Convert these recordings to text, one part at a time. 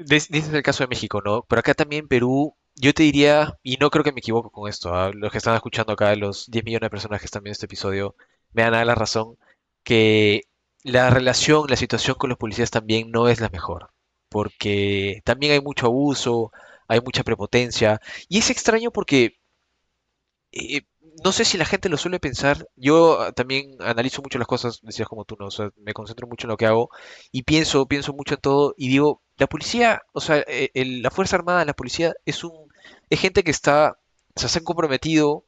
Dices el caso de México, ¿no? Pero acá también en Perú, yo te diría, y no creo que me equivoco con esto, ¿ah? Los que están escuchando acá, los 10 millones de personas que están viendo este episodio, me van a dar la razón, que la relación, la situación con los policías también no es la mejor, porque también hay mucho abuso, hay mucha prepotencia, y es extraño porque eh, no sé si la gente lo suele pensar. Yo también analizo mucho las cosas, decías como tú, ¿no? O sea, me concentro mucho en lo que hago y pienso mucho en todo y digo, la policía, o sea, la Fuerza Armada, la policía es gente que está, o sea, se han comprometido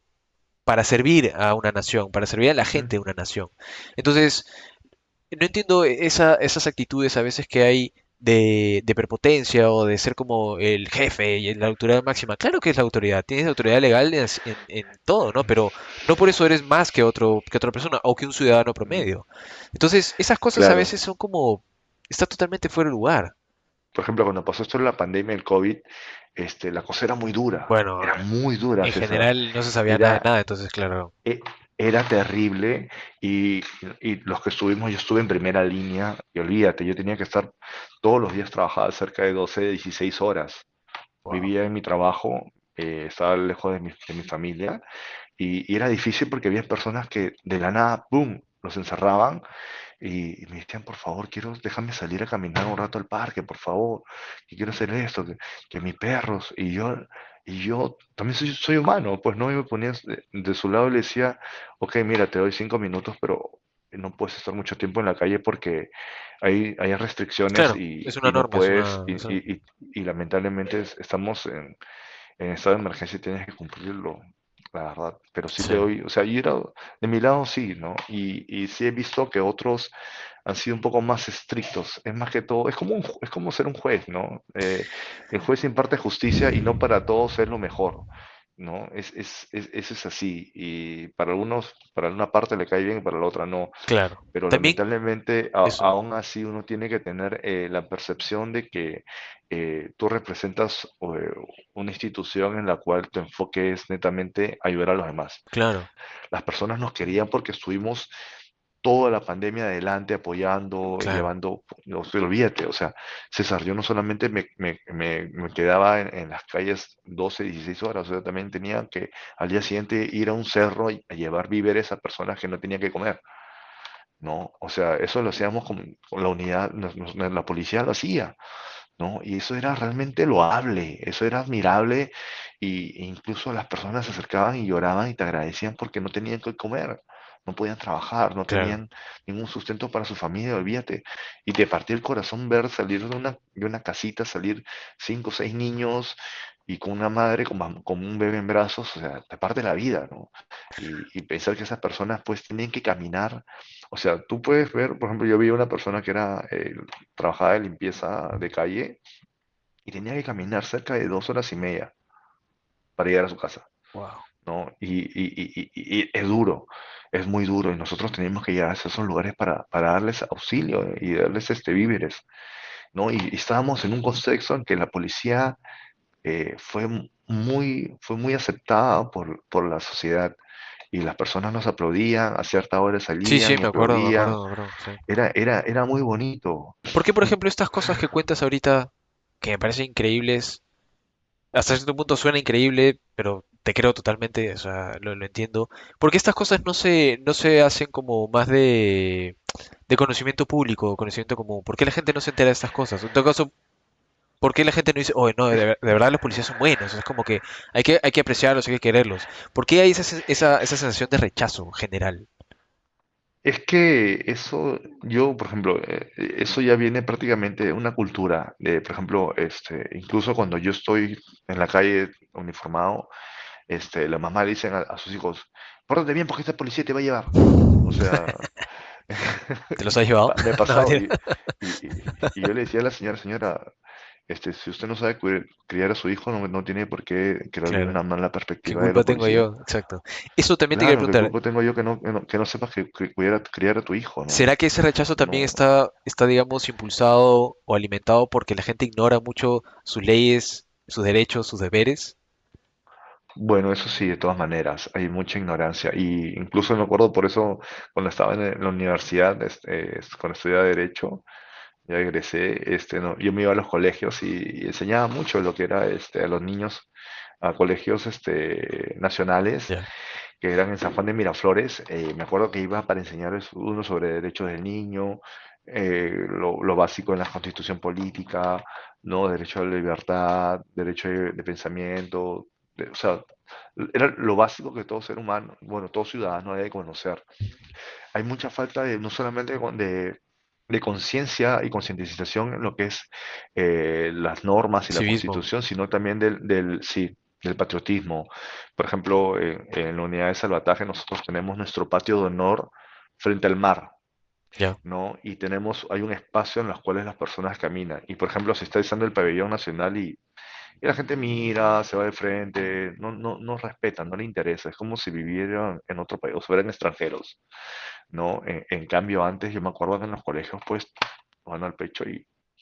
para servir a una nación, para servir a la Ujú. gente de una nación. Entonces, no entiendo esas actitudes a veces que hay de prepotencia o de ser como el jefe y la autoridad máxima. Claro que es la autoridad, tienes autoridad legal en todo, ¿no? Pero no por eso eres más que otra persona o que un ciudadano Mm, promedio. Entonces, esas cosas a Claro. veces son como, está totalmente fuera de lugar. Por ejemplo, cuando pasó esto de la pandemia del COVID, la cosa Bueno, era muy dura, en César. general no se sabía nada de Era, nada, entonces, claro, e- Era terrible y, y los que estuvimos, yo estuve en primera línea y olvídate, yo tenía que estar todos los días, trabajaba cerca de 12, 16 horas. wow, Vivía en mi trabajo, estaba lejos de mi familia y era difícil porque había personas que de la nada, ¡boom!, los encerraban y me decían, por favor, déjame salir a caminar un rato al parque, por favor, que quiero hacer esto, que mis perros, y yo también soy humano, pues no, y me ponía de su lado y le decía, ok, mira, te doy 5 minutos, pero no puedes estar mucho tiempo en la calle porque hay restricciones claro, es una y no norma, es puedes, una, es una- y lamentablemente estamos en estado de emergencia y tienes que cumplirlo, la verdad. Pero sí sí, te doy, o sea, de mi lado sí, ¿no? Y sí he visto que otros han sido un poco más estrictos. Es más que todo, es como ser un juez, ¿no? El juez imparte justicia y no para todos es lo mejor, ¿no? Eso es así. Y para algunos, para una parte le cae bien y para la otra no. claro. Pero También lamentablemente, eso, aún así, uno tiene que tener la percepción de que tú representas una institución en la cual tu enfoque es netamente ayudar a los demás. claro, Las personas nos querían porque estuvimos toda la pandemia adelante apoyando, claro, llevando, no, pero olvídate, o sea, César, yo no solamente me quedaba en las calles 12, 16 horas, o sea, también tenía que al día siguiente ir a un cerro y a llevar víveres a personas que no tenían que comer. ¿No? O sea, eso lo hacíamos con la unidad, la policía lo hacía, ¿no? Y eso era realmente loable, eso era admirable e incluso las personas se acercaban y lloraban y te agradecían porque no tenían que comer, no podían trabajar, no claro. tenían ningún sustento para su familia, olvídate. Y te partía el corazón ver salir de una casita, salir 5 o 6 niños y con una madre con un bebé en brazos, o sea, te parte la vida, ¿no? Y pensar que esas personas pues tienen que caminar, o sea, tú puedes ver, por ejemplo, yo vi una persona que trabajaba de limpieza de calle y tenía que caminar cerca de 2 horas y media para llegar a su casa, Wow. ¿no? Y es duro, es muy duro y nosotros tenemos que llegar a esos lugares para darles auxilio y darles víveres, ¿no? Y estábamos en un contexto en que la policía fue muy aceptada por la sociedad y las personas nos aplaudían, a cierta hora Sí, sí, salían y aplaudían. sí. Era muy bonito. ¿Por qué, por ejemplo, estas cosas que cuentas ahorita, que me parecen increíbles, hasta cierto punto suena increíble, pero te creo totalmente, o sea, lo entiendo. ¿Por qué estas cosas no se hacen como más de conocimiento público, conocimiento común? ¿Por qué la gente no se entera de estas cosas? En todo caso, ¿por qué la gente no dice, oye, no, de verdad los policías son buenos? Es como que hay que apreciarlos, hay que quererlos. ¿Por qué hay esa sensación de rechazo general? Es que eso, yo, por ejemplo, eso ya viene prácticamente de una cultura de, por ejemplo, incluso cuando yo estoy en la calle uniformado, la mamá le dicen a sus hijos, pórtate bien porque este policía te va a llevar. O sea, ¿Te los has llevado? me ha No, pasado mentira. y yo le decía a la señora, si usted no sabe criar a su hijo, no tiene por qué crearle Claro. una mala ¿Qué perspectiva de la culpa tengo policía. yo? Exacto. Eso también te quería Claro, ¿qué preguntar. culpa tengo yo que no sepas criar a tu hijo, ¿no? ¿Será que ese rechazo también No, está, digamos, impulsado o alimentado porque la gente ignora mucho sus leyes, sus derechos, sus deberes? bueno, eso sí, de todas maneras, hay mucha ignorancia. Y incluso me acuerdo por eso, cuando estaba en la universidad, cuando estudiaba Derecho, ya egresé, no, yo me iba a los colegios y enseñaba mucho lo que era a los niños a colegios nacionales Ya, que eran en San Juan de Miraflores. Me acuerdo que iba para enseñarles uno sobre derechos del niño, lo básico en la constitución política, ¿no? Derecho a la libertad, derecho de pensamiento, o sea, era lo básico que todo ser humano, bueno, todo ciudadano debe conocer. Hay mucha falta de, no solamente de conciencia y concientización en lo que es las normas y la civismo, constitución, sino también sí, del patriotismo. Por ejemplo, en la unidad de salvataje nosotros tenemos nuestro patio de honor frente al mar, ya, ¿no? Y hay un espacio en los cuales las personas caminan. Y por ejemplo, se está izando el pabellón nacional y la gente mira, se va de frente, no respetan, no le interesa. Es como si vivieran en otro país o fueran extranjeros. ¿No? En cambio, antes yo me acuerdo que en los colegios, pues, mano al pecho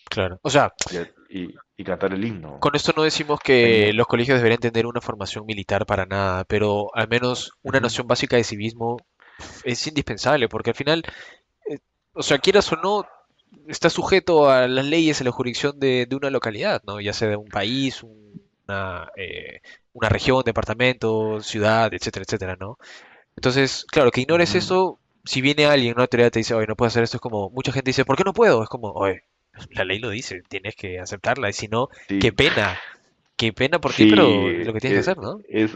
claro. O sea, y cantar el himno. con esto no decimos Hay que mu- los colegios deberían tener una formación militar para nada, pero al menos una Ujú, noción básica de civismo es indispensable, porque al final, eh, o sea, quieras o no, está sujeto a las leyes y la jurisdicción de una localidad, ¿no? Ya sea de un país, una región, departamento, ciudad, etcétera, etcétera, ¿no? Entonces, claro, que ignores ujú. eso, si viene alguien, una autoridad te dice, oye, no puedes hacer esto, es como, mucha gente dice, ¿por qué no puedo? Es como, oye, la ley lo dice, tienes que aceptarla, y si no, Sí, qué pena por ti, pero es sí, lo que tienes que hacer, ¿no? es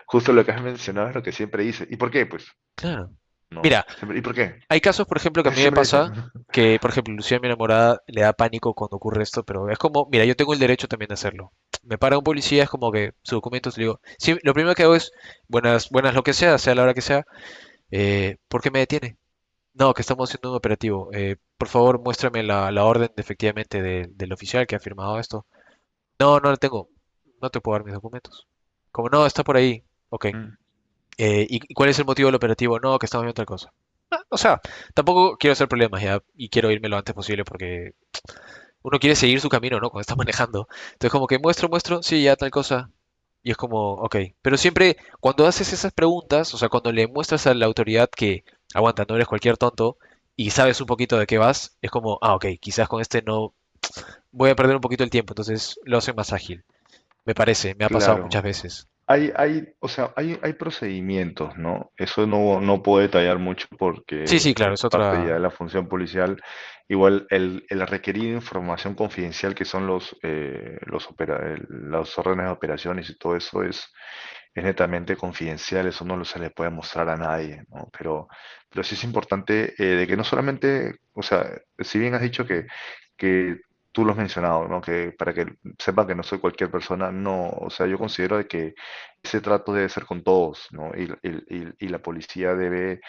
justo lo que has mencionado, es lo que siempre dice. ¿Y por qué? Pues, Claro. no. Mira, ¿Y por qué? hay casos, por ejemplo, que a mí me Siempre dicen. pasa que, por ejemplo, Lucía, mi enamorada, le da pánico cuando ocurre esto, pero es como, mira, yo tengo el derecho también de hacerlo. Me para un policía, es como que sus documentos, le digo, sí, lo primero que hago es, buenas, buenas lo que sea la hora que sea, ¿por qué me detiene? No, que estamos haciendo un operativo. Por favor, muéstrame la orden efectivamente del oficial que ha firmado esto. No, no la tengo. No te puedo dar mis documentos. Como no, está por ahí. Ok. Mm, ¿Y cuál es el motivo del operativo? No, que estamos viendo otra cosa. O sea, tampoco quiero hacer problemas ya y quiero irme lo antes posible porque uno quiere seguir su camino, ¿no? Cuando está manejando. Entonces, como que muestro, sí, ya tal cosa. Y es como, ok. Pero siempre, cuando haces esas preguntas, o sea, cuando le muestras a la autoridad que, aguanta, no eres cualquier tonto y sabes un poquito de qué vas, es como, ok, quizás con este no voy a perder un poquito el tiempo, entonces lo hacen más ágil. Me parece, me ha pasado claro. muchas veces. O sea, hay procedimientos, ¿no? Eso no puedo detallar mucho Sí, porque sí, claro, es es parte ya otra. de la función policial. Igual el requerir información confidencial que son los órdenes de operaciones y todo eso es netamente confidencial, eso no se le puede mostrar a nadie, ¿no? Pero sí es importante de que no solamente, o sea, si bien has dicho que tú lo has mencionado, ¿no? Que para que sepan que no soy cualquier persona, no, o sea, yo considero de que ese trato debe ser con todos, ¿no? Y la policía debe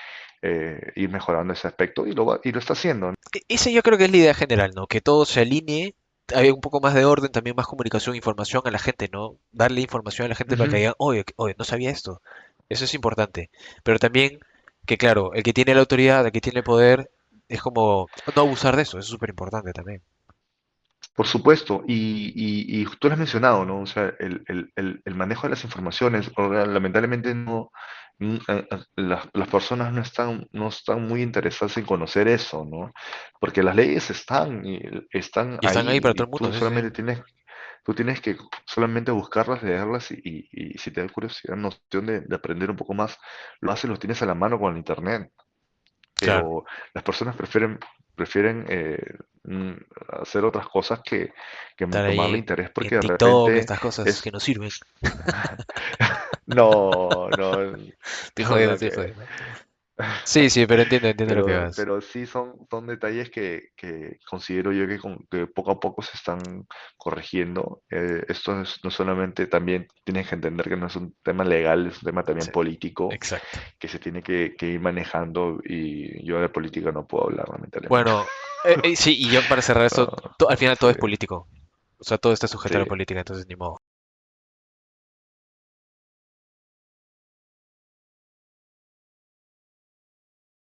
ir mejorando ese aspecto y lo está haciendo, ¿no? Esa yo creo que es la idea general, ¿no? Que todo se alinee, hay un poco más de orden, también más comunicación, información a la gente, ¿no? Darle información a la gente para que Ujú. digan, oye, oye, no sabía esto. Eso es importante. Pero también que, claro, el que tiene la autoridad, el que tiene el poder, es como no abusar de eso, eso es súper importante también. Por supuesto, y tú lo has mencionado, ¿no? O sea, el manejo de las informaciones, ahora, lamentablemente las personas no están muy interesadas en conocer eso, ¿no? Porque las leyes están Y están ahí ahí para y todo el mundo, sí, sí, sí. tú tienes que solamente buscarlas, leerlas y si te da curiosidad, noción de aprender un poco más, lo haces, lo tienes a la mano con el internet, Claro. pero las personas prefieren mm, hacer otras cosas que Estar tomarle ahí interés en porque de TikTok, repente estas cosas que es... no sirven. No, no, Estoy no, jodiendo, nada estoy que ver. jodiendo. Sí, sí, pero entiendo lo que vas. Pero sí son detalles que considero yo que poco a poco se están corrigiendo. Esto no solamente también tienes que entender que no es un tema legal, es un tema también Sí, político exacto. que se tiene que ir manejando y yo de política no puedo hablar, lamentablemente. Bueno, sí, y yo para cerrar esto, Ah, al final todo sí, es político. O sea, todo está sujeto a la sí. política, entonces ni modo.